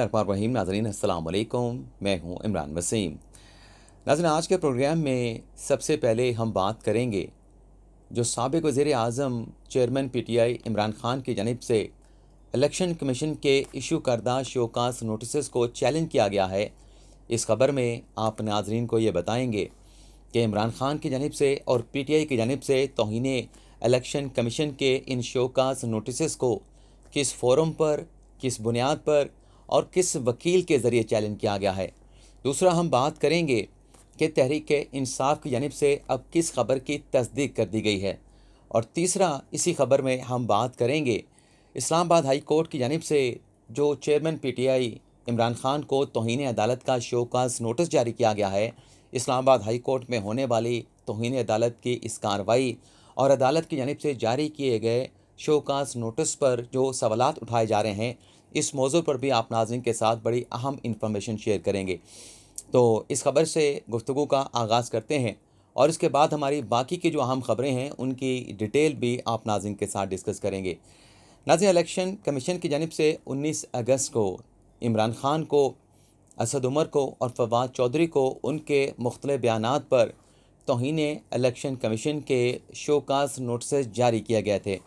रहीम नाज़रीन अस्सलाम वालेकुम। मैं हूं इमरान वसीम। नाज़रीन, आज के प्रोग्राम में सबसे पहले हम बात करेंगे जो साबिक़ वज़ीर आज़म चेयरमैन पीटीआई इमरान खान की जानिब से इलेक्शन कमीशन के इशू करदा शोकास नोटिस को चैलेंज किया गया है। इस खबर में आप नाज़रीन को ये बताएंगे कि इमरान खान की जानिब से और पीटीआई की जानिब से तौहीने इलेक्शन कमीशन के इन शोकास नोटिस को किस फोरम पर, किस बुनियाद पर और किस वकील के ज़रिए चैलेंज किया गया है। दूसरा, हम बात करेंगे कि तहरीक इंसाफ की जानिब से अब किस खबर की तस्दीक कर दी गई है। और तीसरा, इसी खबर में हम बात करेंगे इस्लामाबाद हाई कोर्ट की जानिब से जो चेयरमैन पीटीआई इमरान खान को तौहीन अदालत का शोकास नोटिस जारी किया गया है। इस्लामाबाद हाई कोर्ट में होने वाली तौहीन अदालत की इस कार्रवाई और अदालत की जानिब से जारी किए गए शोकास नोटिस पर जो सवालात उठाए जा रहे हैं, इस मौजू पर भी आप नाज़रीन के साथ बड़ी अहम इंफॉर्मेशन शेयर करेंगे। तो इस खबर से गुफ्तगू का आगाज़ करते हैं और इसके बाद हमारी बाकी की जो अहम खबरें हैं उनकी डिटेल भी आप नाज़रीन के साथ डिस्कस करेंगे। नाज़रीन, इलेक्शन कमीशन की जानिब से 19 अगस्त को इमरान खान को, असद उमर को और फवाद चौधरी को उनके मुख्तलिफ बयानात पर तौहीन इलेक्शन कमीशन के शोकास नोटिस जारी किए गए थे।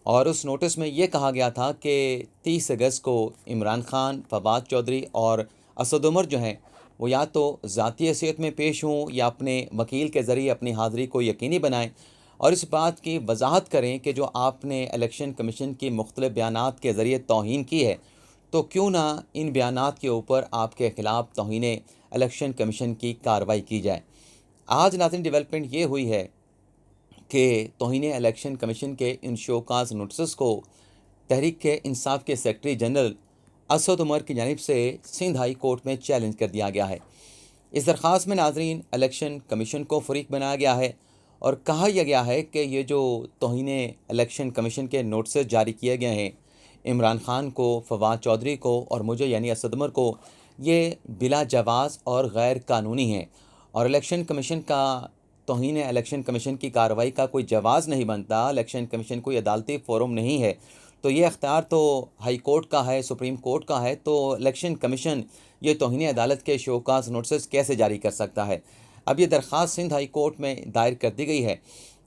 और उस नोटिस में ये कहा गया था कि 30 अगस्त को इमरान खान, फवाद चौधरी और असद उमर जो हैं वो या तो ज़ाती हैसियत में पेश हों या अपने वकील के ज़रिए अपनी हाज़िरी को यकीनी बनाएं और इस बात की वजाहत करें कि जो आपने इलेक्शन कमीशन की मुख्तलिफ बयानात के ज़रिए तौहीन की है, तो क्यों ना इन बयानात के ऊपर आपके ख़िलाफ़ तौहीन इलेक्शन कमीशन की कार्रवाई की जाए। आज नाज़रीन डेवलपमेंट ये हुई है कि तौहीन इलेक्शन कमीशन के इन शोकास नोटिस को तहरीक इंसाफ के सेक्रेटरी जनरल असद उमर की जानिब से सिंध हाई कोर्ट में चैलेंज कर दिया गया है। इस दरख्वास्त में नाज़रीन इलेक्शन कमीशन को फरीक बनाया गया है और कहा यह गया है कि ये जो तौहीन इलेक्शन कमीशन के नोटिस जारी किए गए हैं इमरान खान को, फवाद चौधरी को और मुझे यानी असद उमर को, ये बिला जवाज़ और गैर कानूनी हैं और इलेक्शन कमीशन का तौहीन इलेक्शन कमीशन की कार्रवाई का कोई जवाज़ नहीं बनता। इलेक्शन कमीशन कोई अदालती फ़ोरम नहीं है, तो ये अख्तियार तो हाई कोर्ट का है, सुप्रीम कोर्ट का है। तो इलेक्शन कमीशन ये तौहीन अदालत के शोकास नोटिस कैसे जारी कर सकता है। अब ये दरख्वास्त सिंध हाई कोर्ट में दायर कर दी गई है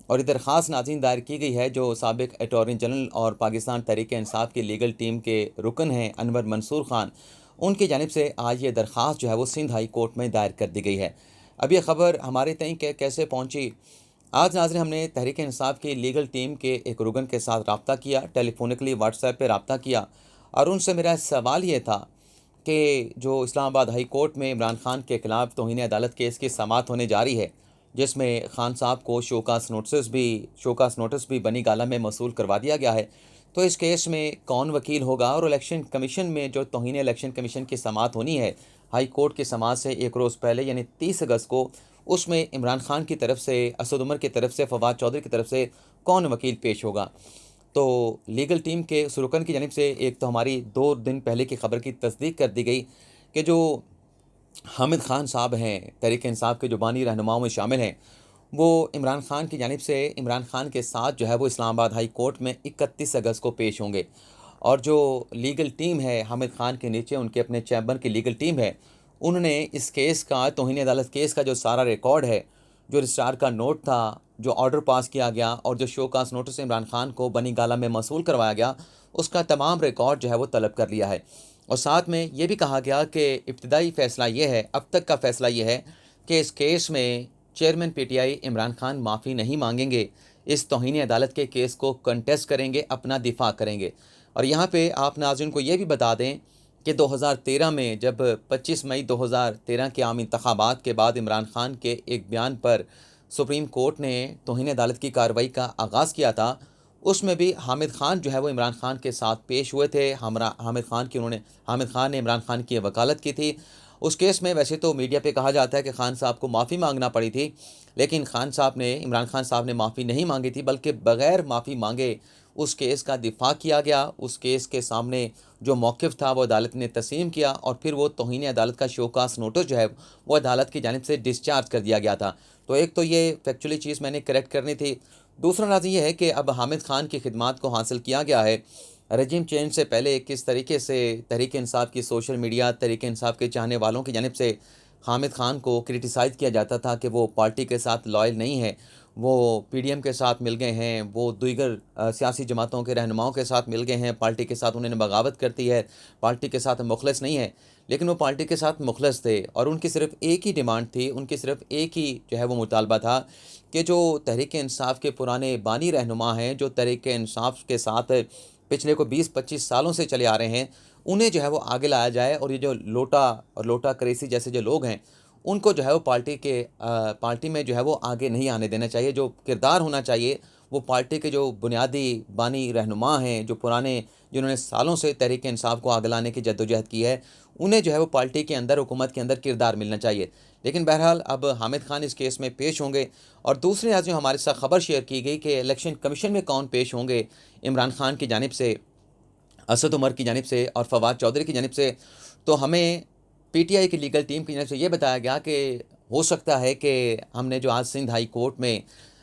और ये दरख्वास्त नाज़रीन दायर की गई है जो साबिक़ अटॉर्नी जनरल और पाकिस्तान तहरीक इंसाफ की लीगल टीम के रुकन हैं अनवर मंसूर ख़ान, उनकी जानिब से आज ये दरख्वास्त जो है वो सिंध हाई कोर्ट में दायर कर दी गई है। अब ये ख़बर हमारे तक कैसे पहुँची। आज नाज़रीन हमने तहरीक इंसाफ की लीगल टीम के एक रुकन के साथ रब्ता किया, टेलीफोनिकली व्हाट्सएप पे रब्ता किया और उनसे मेरा सवाल ये था कि जो इस्लामाबाद हाई कोर्ट में इमरान खान के ख़िलाफ़ तौहीन अदालत केस की समाअत होने जा रही है, जिसमें खान साहब को शोकास नोटिस भी बनी गाला में मौसूल करवा दिया गया है, तो इस केस में कौन वकील होगा और इलेक्शन कमीशन में जो तौहीन इलेक्शन कमीशन की समाअत होनी है हाई कोर्ट की समाअत से एक रोज़ पहले यानी 30 अगस्त को, उसमें इमरान खान की तरफ से, असद उमर की तरफ से, फवाद चौधरी की तरफ से कौन वकील पेश होगा। तो लीगल टीम के उस रुकन की जानिब से एक तो हमारी 2 दिन पहले की खबर की तस्दीक कर दी गई कि जो हामिद खान साहब हैं, तहरीक इंसाफ के जो बानी रहनुमाओं में शामिल हैं, वो इमरान खान की जानिब से इमरान खान के साथ जो है वो इस्लामाबाद हाई कोर्ट में 31 अगस्त को पेश होंगे। और जो लीगल टीम है हामिद खान के नीचे उनके अपने चैम्बर की लीगल टीम है, उन्होंने इस केस का, तौहीन अदालत केस का जो सारा रिकॉर्ड है, जो रजिस्ट्रार का नोट था, जो ऑर्डर पास किया गया और जो शोकास नोटिस इमरान खान को बनी गाला में मौसूल करवाया गया, उसका तमाम रिकॉर्ड जो है वो तलब कर लिया है। और साथ में ये भी कहा गया कि इब्तदाई फ़ैसला ये है, अब तक का फ़ैसला ये है कि इस केस में चेयरमैन पीटीआई इमरान खान माफ़ी नहीं मांगेंगे, इस तौहीन अदालत के केस को कंटेस्ट करेंगे, अपना दिफा करेंगे। और यहाँ पे आप नाज़रीन को ये भी बता दें कि 2013 में जब 25 मई 2013 के आम इंतखाबात के बाद इमरान खान के एक बयान पर सुप्रीम कोर्ट ने तौहीन अदालत की कार्रवाई का आगाज़ किया था, उसमें भी हामिद खान जो है वो इमरान खान के साथ पेश हुए थे। हामिद खान ने इमरान खान की वकालत की थी। उस केस में वैसे तो मीडिया पे कहा जाता है कि खान साहब को माफ़ी मांगना पड़ी थी, लेकिन इमरान खान साहब ने माफ़ी नहीं मांगी थी, बल्कि बग़ैर माफ़ी मांगे उस केस का दिफा किया गया। उस केस के सामने जो मौक़िफ़ था वो अदालत ने तस्लीम किया और फिर वो तौहीन अदालत का शोकास नोटिस जो है वो अदालत की जानिब से डिस्चार्ज कर दिया गया था। तो एक तो ये फैक्चुअली चीज़ मैंने करेक्ट करनी थी। दूसरा नाज़रीन ये है कि अब हामिद खान की खिदमात को हासिल किया गया है रजीम चेंज से पहले किस तरीके से तहरीक इंसाफ की सोशल मीडिया, तहरीक इंसाफ के चाहने वालों की जानिब से हामिद खान को क्रिटिसाइज़ किया जाता था कि वो पार्टी के साथ लॉयल नहीं है, वो पीडीएम के साथ मिल गए हैं, वो दीगर सियासी जमातों के रहनुमाओं के साथ मिल गए हैं, पार्टी के साथ उन्होंने बगावत कर दी है, पार्टी के साथ मुखलिस नहीं है। लेकिन वो पार्टी के साथ मुखलिस थे और उनकी सिर्फ़ एक ही डिमांड थी, उनकी सिर्फ़ एक ही जो है वो मुतालबा था कि जो तहरीक इंसाफ के पुराने बानी रहनुमा हैं, जो तहरीक इंसाफ के साथ पिछले को 20-25 सालों से चले आ रहे हैं, उन्हें जो है वो आगे लाया जाए और ये जो लोटा और लोटा क्रेसी जैसे जो लोग हैं, उनको जो है वो पार्टी में जो है वो आगे नहीं आने देना चाहिए। जो किरदार होना चाहिए, वो पार्टी के जो बुनियादी बानी रहनुमा हैं, जो पुराने जिन्होंने सालों से तहरीक इंसाफ को आगे लाने की जद्दोजहद की है, उन्हें जो है वो पार्टी के अंदर, हुकूमत के अंदर किरदार मिलना चाहिए। लेकिन बहरहाल अब हामिद खान इस केस में पेश होंगे। और दूसरी आज जो हमारे साथ खबर शेयर की गई कि इलेक्शन कमीशन में कौन पेश होंगे, इमरान खान की जानिब से, असद उमर की जानिब से और फवाद चौधरी की जानिब से, तो हमें पीटीआई की लीगल टीम की जानिब से ये बताया गया कि हो सकता है कि हमने जो आज सिंध हाई कोर्ट में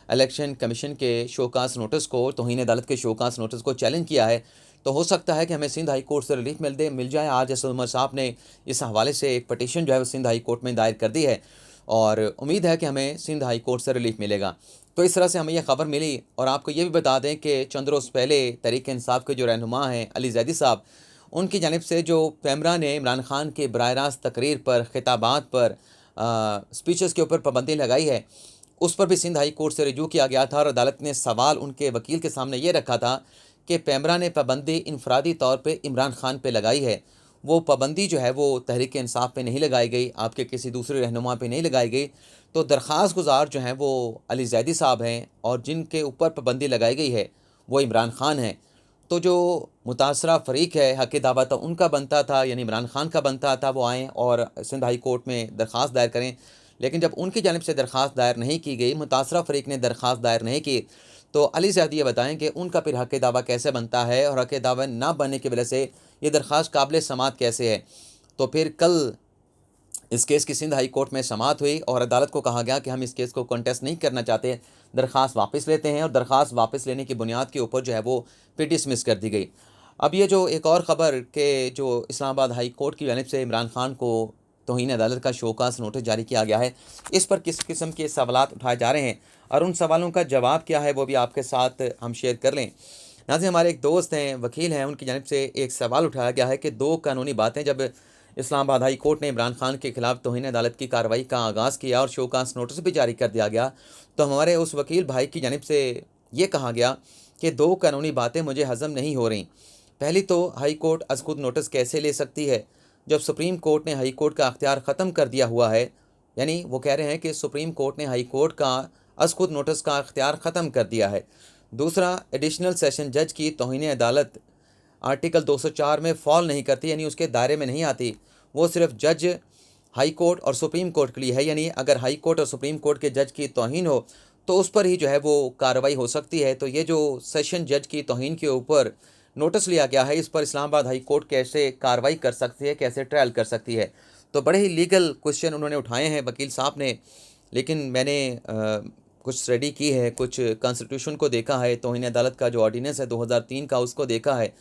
इलेक्शन कमीशन के शोकास नोटिस को, तौहीन अदालत के शोकास नोटिस को चैलेंज किया है, तो हो सकता है कि हमें सिंध हाई कोर्ट से रिलीफ मिल जाए। आज असद उमर साहब ने इस हवाले से एक पटिशन जो है वो सिंध हाई कोर्ट में दायर कर दी है और उम्मीद है कि हमें सिंध हाई कोर्ट से रिलीफ मिलेगा। तो इस तरह से हमें यह खबर मिली। और आपको ये भी बता दें कि चंद रोज़ पहले तहरीक इंसाफ के जो रहनुमा हैं अली जैदी साहब, उनकी जानिब से जो पैमरा ने इमरान खान के बराह रास्त तकरीर पर, खिताबात पर, स्पीचेस के ऊपर पाबंदी लगाई है, उस पर भी सिंध हाई कोर्ट से रिजू किया गया था और अदालत ने सवाल उनके वकील के सामने ये रखा था कि पैमरा ने पाबंदी इनफरादी तौर पे इमरान खान पे लगाई है, वो पाबंदी जो है वो तहरीक इंसाफ पे नहीं लगाई गई, आपके किसी दूसरे रहनुमा पे नहीं लगाई गई। तो दरख्वास्त गुजार जो हैं वो अली जैदी साहब हैं और जिनके ऊपर पाबंदी लगाई गई है वो इमरान खान हैं। तो जो मुतासरा फ़रीक है, हक़ दावा तो उनका बनता था, यानी इमरान खान का बनता था वो आएँ और सिंध हाई कोर्ट में दरख्वास्त दायर करें। लेकिन जब उनकी जानिब से दरख्वास्त दायर नहीं की गई, मुतासरा फ़रीक ने दरख्वास्त दायर नहीं की, तो अली ज़ैदी ये बताएँ कि उनका फिर हक़ दावा कैसे बनता है और हक़ दावा ना बनने की वजह से ये दरख्वास्त काबिल समाअत कैसे है। तो फिर कल इस केस की सिंध हाई कोर्ट में समाअत हुई और अदालत को कहा गया कि हम इस केस को कंटेस्ट नहीं करना चाहते, दरख्वास्त वापस लेते हैं। और दरख्वास्त वापस लेने की बुनियाद के ऊपर जो है वो फिर डिसमिस कर दी गई। अब ये जो एक और ख़बर के जो इस्लामाबाद हाई कोर्ट की जानिब से इमरान खान को तौहीन अदालत का शोकास नोटिस जारी किया गया है, इस पर किस किस्म के सवालात उठाए जा रहे हैं और उन सवालों का जवाब क्या है वो भी आपके साथ हम शेयर कर लें। नाज़रीन, हमारे एक दोस्त हैं, वकील हैं, उनकी जानिब से एक सवाल उठाया गया है कि दो कानूनी बातें जब इस्लामाबाद हाई कोर्ट ने इमरान खान के खिलाफ तौहीन अदालत की कार्रवाई का आगाज़ किया और शोकास नोटिस भी जारी कर दिया गया, तो हमारे उस वकील भाई की जानिब से ये कहा गया कि दो कानूनी बातें मुझे हज़म नहीं हो रही। पहली तो हाई कोर्ट अज़ खुद नोटिस कैसे ले सकती है जब सुप्रीम कोर्ट ने हाई कोर्ट का अख्तियार ख़त्म कर दिया हुआ है। यानी वो कह रहे हैं कि सुप्रीम कोर्ट ने हाई कोर्ट का अज़ खुद नोटिस का अख्तियार ख़त्म कर दिया है। दूसरा, एडिशनल सेशन जज की तौहीन अदालत आर्टिकल 204 में फॉल नहीं करती, यानी उसके दायरे में नहीं आती। वो सिर्फ जज हाई कोर्ट और सुप्रीम कोर्ट के लिए है, यानी अगर हाई कोर्ट और सुप्रीम कोर्ट के जज की तौहीन हो तो उस पर ही जो है वो कार्रवाई हो सकती है। तो ये जो सेशन जज की तौहीन के ऊपर नोटिस लिया गया है, इस पर इस्लामाबाद हाई कोर्ट कैसे कार्रवाई कर सकती है, कैसे ट्रायल कर सकती है। तो बड़े ही लीगल क्वेश्चन उन्होंने उठाए हैं वकील साहब ने। लेकिन मैंने कुछ स्टडी की है, कुछ कॉन्स्टिट्यूशन को देखा है, तौहीन अदालत का जो ऑर्डिनेंस है 2003 का उसको देखा है,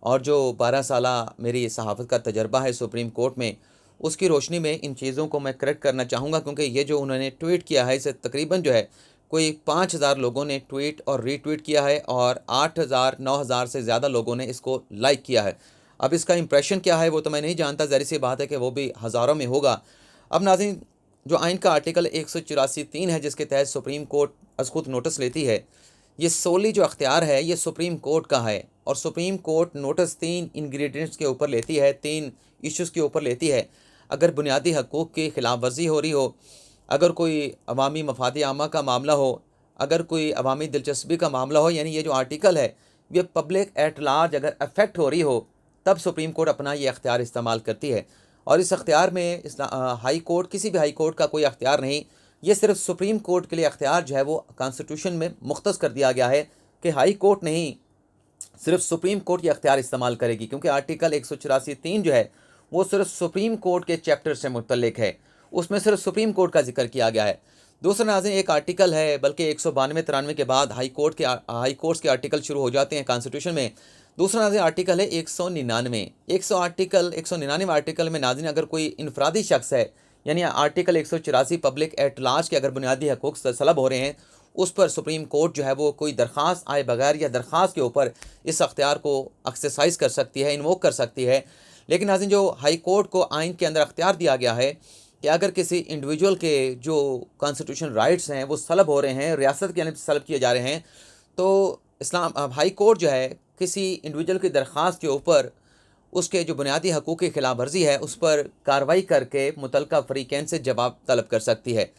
और जो 12 साला मेरी सहाफ़त का तजर्बा है सुप्रीम कोर्ट में, उसकी रोशनी में इन चीज़ों को मैं करेक्ट करना चाहूँगा। क्योंकि ये जो उन्होंने ट्वीट किया है, इसे तकरीबन जो है कोई 5000 लोगों ने ट्वीट और रीट्वीट किया है और 8000-9000 से ज़्यादा लोगों ने इसको लाइक किया है। अब इसका इंप्रेशन क्या है वो तो मैं नहीं जानता, ज़ाहिर सी बात है कि वो भी हज़ारों में होगा। अब नाज़रीन, जो आइन का आर्टिकल 184(3) है जिसके तहत सुप्रीम कोर्ट अज़ खुद नोटिस लेती है, ये सोली जो अख्तियार है ये सुप्रीम कोर्ट का है। और सुप्रीम कोर्ट नोटिस 3 इंग्रेडिएंट्स के ऊपर लेती है, 3 इश्यूज़ के ऊपर लेती है। अगर बुनियादी हकूक़ की खिलाफ वर्जी हो रही हो, अगर कोई अवामी मफाद आमा का मामला हो, अगर कोई अवामी दिलचस्पी का मामला हो, यानी ये जो आर्टिकल है ये पब्लिक एट लार्ज अगर अफेक्ट हो रही हो, तब सुप्रीम कोर्ट अपना ये अख्तियार इस्तेमाल करती है। और इस अख्तियार में हाई कोर्ट, किसी भी हाई कोर्ट का कोई अख्तियार नहीं, ये सिर्फ सुप्रीम कोर्ट के लिए अख्तियार जो है वो कॉन्स्टिट्यूशन में मुख्तस कर दिया गया है कि हाई कोर्ट नहीं, सिर्फ सुप्रीम कोर्ट ये अख्तियार इस्तेमाल करेगी। क्योंकि आर्टिकल 184(3) जो है वो सिर्फ सुप्रीम कोर्ट के चैप्टर से मुतल्लिक है, उसमें सिर्फ सुप्रीम कोर्ट का जिक्र किया गया है। दूसरा नाज़रीन, एक आर्टिकल है, बल्कि 192-93 के बाद हाई कोर्ट्स के आर्टिकल शुरू हो जाते हैं कॉन्स्टिट्यूशन में, दूसरा नाज़रीन आर्टिकल है 199। 199 आर्टिकल में नाज़रीन अगर कोई इनफरादी शख्स है, यानी आर्टिकल 184 पब्लिक एट लार्ज के अगर बुनियादी हकूक़ सलब हो रहे हैं, उस पर सुप्रीम कोर्ट जो है वो कोई दरख्वास्त आए बगैर या दरख्वास्त के ऊपर इस अख्तियार को एक्सरसाइज कर सकती है, इन्वोक कर सकती है। लेकिन नाज़रीन जो हाई कोर्ट को आइन के अंदर अख्तियार दिया गया है कि अगर किसी इंडिविजुअल के जो कॉन्स्टिट्यूशन राइट्स हैं वो सलब हो रहे हैं, रियासत के अंदर सलब किए जा रहे हैं, तो इस्लाम हाई कोर्ट जो है किसी इंडिविजुअल की दरख्वास्त के ऊपर उसके जो बुनियादी हकूक़ की खिलाफ वर्जी है उस पर कार्रवाई करके मुतलका फ़रीक़ैन से जवाब तलब कर सकती है।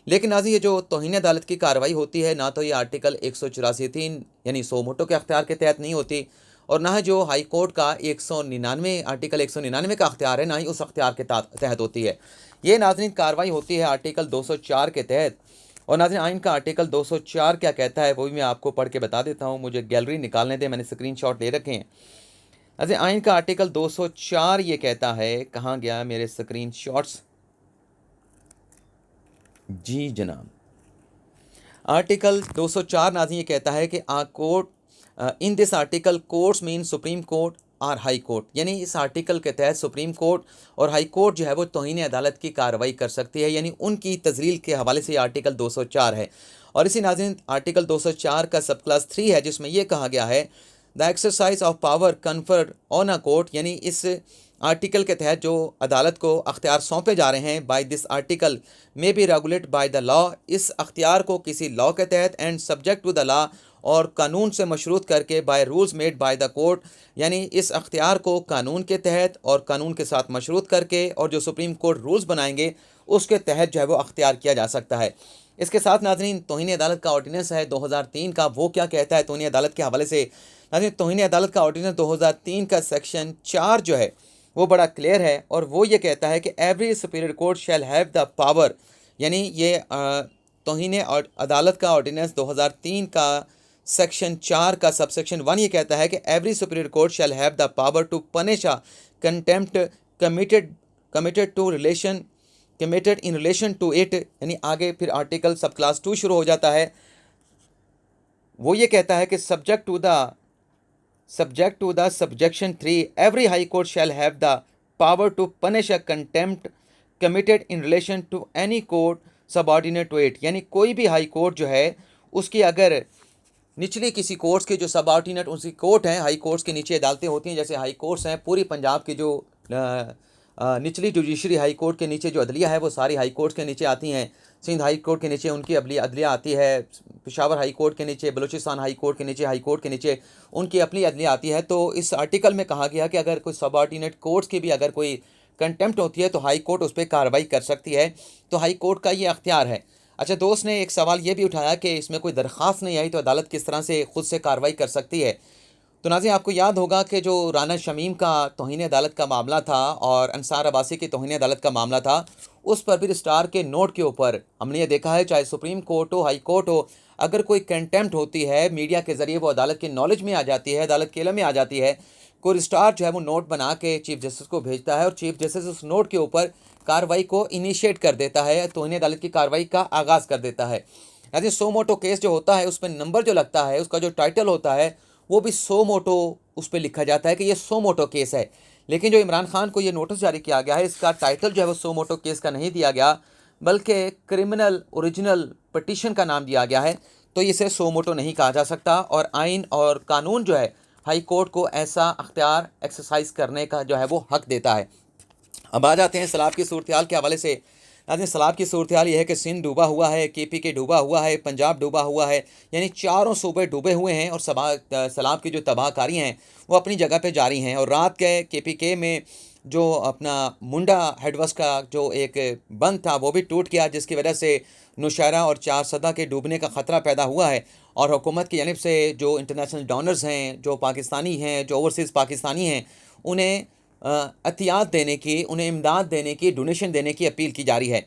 लेकिन नाज़रीन ये जो तौहीन अदालत की कार्रवाई होती है, ना तो ये आर्टिकल 184(3) यानी सो मोटो के अख्तियार के तहत नहीं होती, और ना जो हाई कोर्ट का 199 आर्टिकल 199 का अख्तियार है, ना ही उस अख्तियार के तहत होती है। ये नाज़रीन कार्रवाई होती है आर्टिकल 204 के तहत। और नाज़रीन आइन का आर्टिकल 204 क्या कहता है वो भी मैं आपको पढ़ के बता देता हूँ। मुझे गैलरी निकालने दें, मैंने स्क्रीनशॉट ले रखे हैं। नाज़रीन आइन का आर्टिकल 204 ये कहता है, कहाँ गया मेरे स्क्रीनशॉट्स, जी जनाब, आर्टिकल 204 नाज़रीन ये कहता है कि in this article courts mean supreme court और हाई कोर्ट, यानी इस आर्टिकल के तहत सुप्रीम कोर्ट और हाई कोर्ट जो है वो तौहीन अदालत की कार्रवाई कर सकती है, यानी उनकी तजरील के हवाले से आर्टिकल 204 है। और इसी नाज़रीन आर्टिकल 204 का सब क्लास 3 है जिसमें यह कहा गया है the exercise of power conferred on a court, यानी इस आर्टिकल के तहत जो अदालत को अख्तियार सौंपे जा रहे हैं by this article may be regulate by the law, इस अख्तियार को किसी लॉ के तहत and subject to the law और कानून से मशरूत करके by rules made by the court, यानी इस अख्तियार को कानून के तहत और कानून के साथ मशरूत करके और जो सुप्रीम कोर्ट रूल्स बनाएंगे उसके तहत जो है वो अख्तियार किया जा सकता है। इसके साथ नाज़रीन तौहीन अदालत का ऑर्डिनेंस है 2003 का, वो क्या कहता है तौहीन अदालत के हवाले से। नाज़रीन तौहीन अदालत का ऑर्डिनेंस 2003 का सेक्शन 4 जो है वो बड़ा क्लियर है, और वो ये कहता है कि every superior court shall have the power, यानी ये तौहीन अदालत का ऑर्डिनेंस 2003 का सेक्शन 4 का सबसेक्शन 1 ये कहता है कि every superior court shall have the power to punish a contempt committed in relation to it, यानी आगे फिर आर्टिकल सब क्लास 2 शुरू हो जाता है। वो ये कहता है कि subject to the subsection 3 every high court shall have the power to punish a contempt committed in relation to any court subordinate to it, यानी कोई भी हाई कोर्ट जो है उसकी अगर निचली किसी कोर्ट्स के जो सबऑर्डिनेट उनकी कोर्ट हैं, हाई कोर्ट्स के नीचे अदालतें होती हैं, जैसे हाई कोर्ट्स हैं पूरी पंजाब की जो निचली जुडिशरी हाई कोर्ट के नीचे जो अदलिया है वो सारी हाई कोर्ट्स के नीचे आती हैं। सिंध हाई कोर्ट के नीचे उनकी अदलिया आती है, पेशावर हाई कोर्ट के नीचे, बलूचिस्तान हाई कोर्ट के नीचे, हाई कोर्ट के नीचे उनकी अपनी अदलिया आती है। तो इस आर्टिकल में कहा गया कि अगर कोई सबऑर्डिनेट कोर्ट्स की भी अगर कोई कंटेम्प्ट होती है तो हाई कोर्ट उस पर कार्रवाई कर सकती है, तो हाई कोर्ट का ये अख्तियार है। अच्छा, दोस्त ने एक सवाल ये भी उठाया कि इसमें कोई दरख्वास्त नहीं आई तो अदालत किस तरह से ख़ुद से कार्रवाई कर सकती है। तो नाज़रीन आपको याद होगा कि जो राना शमीम का तौहीन अदालत का मामला था और अंसार अब्बासी की तौहीन अदालत का मामला था, उस पर भी रजिस्ट्रार के नोट के ऊपर हमने ये देखा है, चाहे सुप्रीम कोर्ट हो, हाई कोर्ट हो, अगर कोई कंटेम्प्ट होती है मीडिया के ज़रिए वो अदालत के नॉलेज में आ जाती है, अदालत के इल्म में आ जाती है, कोई रजिस्ट्रार जो है वो नोट बना के चीफ जस्टिस को भेजता है और चीफ जस्टिस उस नोट के ऊपर कार्रवाई को इनिशिएट कर देता है, तौहीन अदालत की कार्रवाई का आगाज़ कर देता है। यानी सो मोटो केस जो होता है उस पर नंबर जो लगता है, उसका जो टाइटल होता है वो भी सो मोटो उस पर लिखा जाता है कि ये सो मोटो केस है। लेकिन जो इमरान खान को ये नोटिस जारी किया गया है, इसका टाइटल जो है वो सो मोटो केस का नहीं दिया गया, बल्कि क्रिमिनल ओरिजिनल पटिशन का नाम दिया गया है, तो इसे सो मोटो नहीं कहा जा सकता। और आइन और कानून जो है हाई कोर्ट को ऐसा अख्तियार एक्सरसाइज करने का जो है वो हक देता है। अब आ जाते हैं सैलाब की सूरत हाल के हवाले से। नाज़रीन सैलाब की सूरत हाल ये है कि सिंध डूबा हुआ है, KPK डूबा हुआ है, पंजाब डूबा हुआ है, यानी चारों सूबे डूबे हुए हैं और सैलाब की जो तबाहकारी हैं वो अपनी जगह पे जारी हैं। और रात के KPK में जो अपना मुंडा हेडवर्स का जो एक बंद था वो भी टूट गया, जिसकी वजह से नौशहरा और चारसदा के डूबने का ख़तरा पैदा हुआ है। और हुकूमत की जानिब से जो इंटरनेशनल डोनर्स हैं, जो पाकिस्तानी हैं, जो ओवरसीज़ पाकिस्तानी हैं, उन्हें अतियात देने की, उन्हें इमदाद देने की, डोनेशन देने की अपील की जा रही है।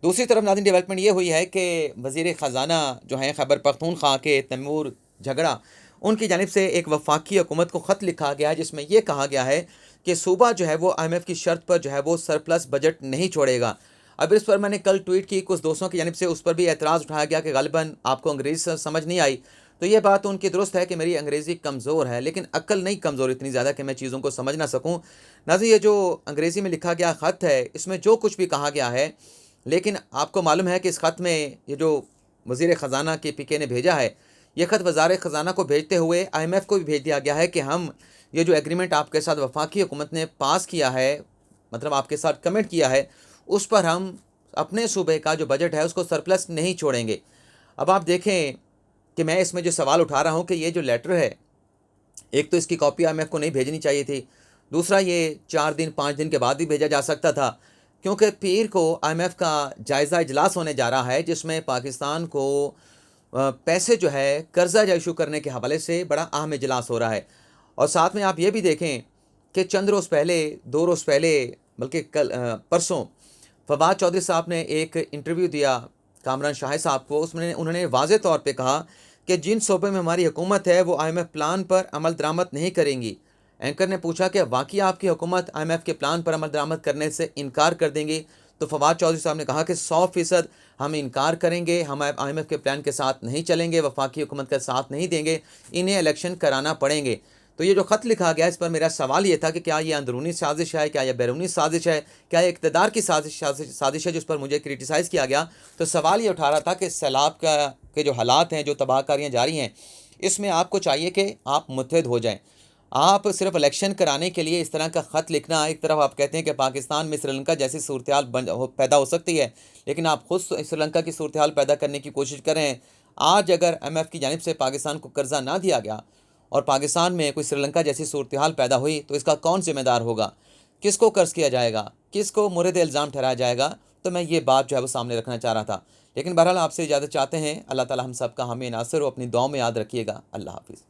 दूसरी तरफ नाज़रीन डेवलपमेंट ये हुई है कि वज़ीर ख़जाना जो हैं खैबर पख्तूनख्वा के तैमूर झगड़ा, उनकी जानिब से एक वफाकी हुकूमत को ख़त लिखा गया है जिसमें यह कहा गया है कि सूबा जो है वो IMF की शर्त पर जो है वो सरप्लस बजट नहीं छोड़ेगा। अब इस पर मैंने कल ट्वीट की, कुछ दोस्तों की जानिब से उस पर भी एतराज़ उठाया गया कि ग़ालिबन आपको अंग्रेज़ी समझ नहीं आई, तो ये बात उनकी दुरुस्त है कि मेरी अंग्रेज़ी कमज़ोर है, लेकिन अक्ल नहीं कमज़ोर इतनी ज़्यादा कि मैं चीज़ों को समझ ना सकूँ। नाज़रीन, ये जो अंग्रेज़ी में लिखा गया ख़त है, इसमें जो कुछ भी कहा गया है, लेकिन आपको मालूम है कि इस ख़त में ये जो वज़ीर ख़ज़ाना के पीके ने भेजा है, ये ख़त वज़ार ख़ज़ाना को भेजते हुए IMF को भी भेज दिया गया है कि हम ये जो एग्रीमेंट आपके साथ वफ़ाकी हुकूमत ने पास किया है, मतलब आपके साथ कमिट किया है, उस पर हम अपने सूबे का जो बजट है उसको सरप्लस नहीं छोड़ेंगे। अब आप देखें कि मैं इसमें जो सवाल उठा रहा हूँ कि ये जो लेटर है, एक तो इसकी कॉपी IMF को नहीं भेजनी चाहिए थी। दूसरा, ये 4 दिन 5 दिन के बाद भी भेजा जा सकता था, क्योंकि पीर को IMF का जायज़ा इजलास होने जा रहा है, जिसमें पाकिस्तान को पैसे जो है कर्जा इशू करने के हवाले से बड़ा अहम इजलास हो रहा है। और साथ में आप ये भी देखें कि चंद रोज़ पहले, 2 रोज़ पहले, बल्कि कल परसों फवाद चौधरी साहब ने एक इंटरव्यू दिया कामरान शाह साहब को। उसमें उन्होंने वाज़े तौर पे कहा कि जिन सूबे में हमारी हुकूमत है वो IMF प्लान पर अमल दरामद नहीं करेंगी। एंकर ने पूछा कि वाकई आपकी हुकूमत IMF के प्लान पर अमल दरामद करने से इनकार कर देंगी? तो फवाद चौधरी साहब ने कहा कि 100% हम इनकार करेंगे, हम IMF के प्लान के साथ नहीं चलेंगे, वफाकी हुकूमत का साथ नहीं देंगे, इन्हें इलेक्शन कराना पड़ेंगे। तो ये जो ख़त लिखा गया, इस पर मेरा सवाल ये था कि क्या ये अंदरूनी साजिश है, क्या ये बैरूनी साजिश है, क्या ये इक़्तिदार की साजिश है जिस पर मुझे क्रिटिसाइज़ किया गया। तो सवाल ये उठा रहा था कि सैलाब के जो हालात हैं, जो तबाहकारियाँ जारी हैं, इसमें आपको चाहिए कि आप मुत्तहिद हो जाएँ। आप सिर्फ इलेक्शन कराने के लिए इस तरह का ख़त लिखना, एक तरफ आप कहते हैं कि पाकिस्तान में श्रीलंका जैसी सूरत-ए-हाल पैदा हो सकती है, लेकिन आप खुद श्रीलंका की सूरत-ए-हाल पैदा करने की कोशिश कर रहे हैं। आज अगर IMF की जानिब से पाकिस्तान को कर्जा ना दिया गया और पाकिस्तान में कोई श्रीलंका जैसी सूरत-ए-हाल पैदा हुई, तो इसका कौन ज़िम्मेदार होगा? किसको कर्ज़ किया जाएगा? किसको मुर्द इल्ज़ाम ठहराया जाएगा? तो मैं ये बात जो है वो सामने रखना चाह रहा था। लेकिन बहरहाल आपसे इजाज़त चाहते हैं। अल्लाह ताला हम सब का हामी नासिर हो, अपनी दुआओं में याद रखिएगा। अल्लाह हाफ़िज़।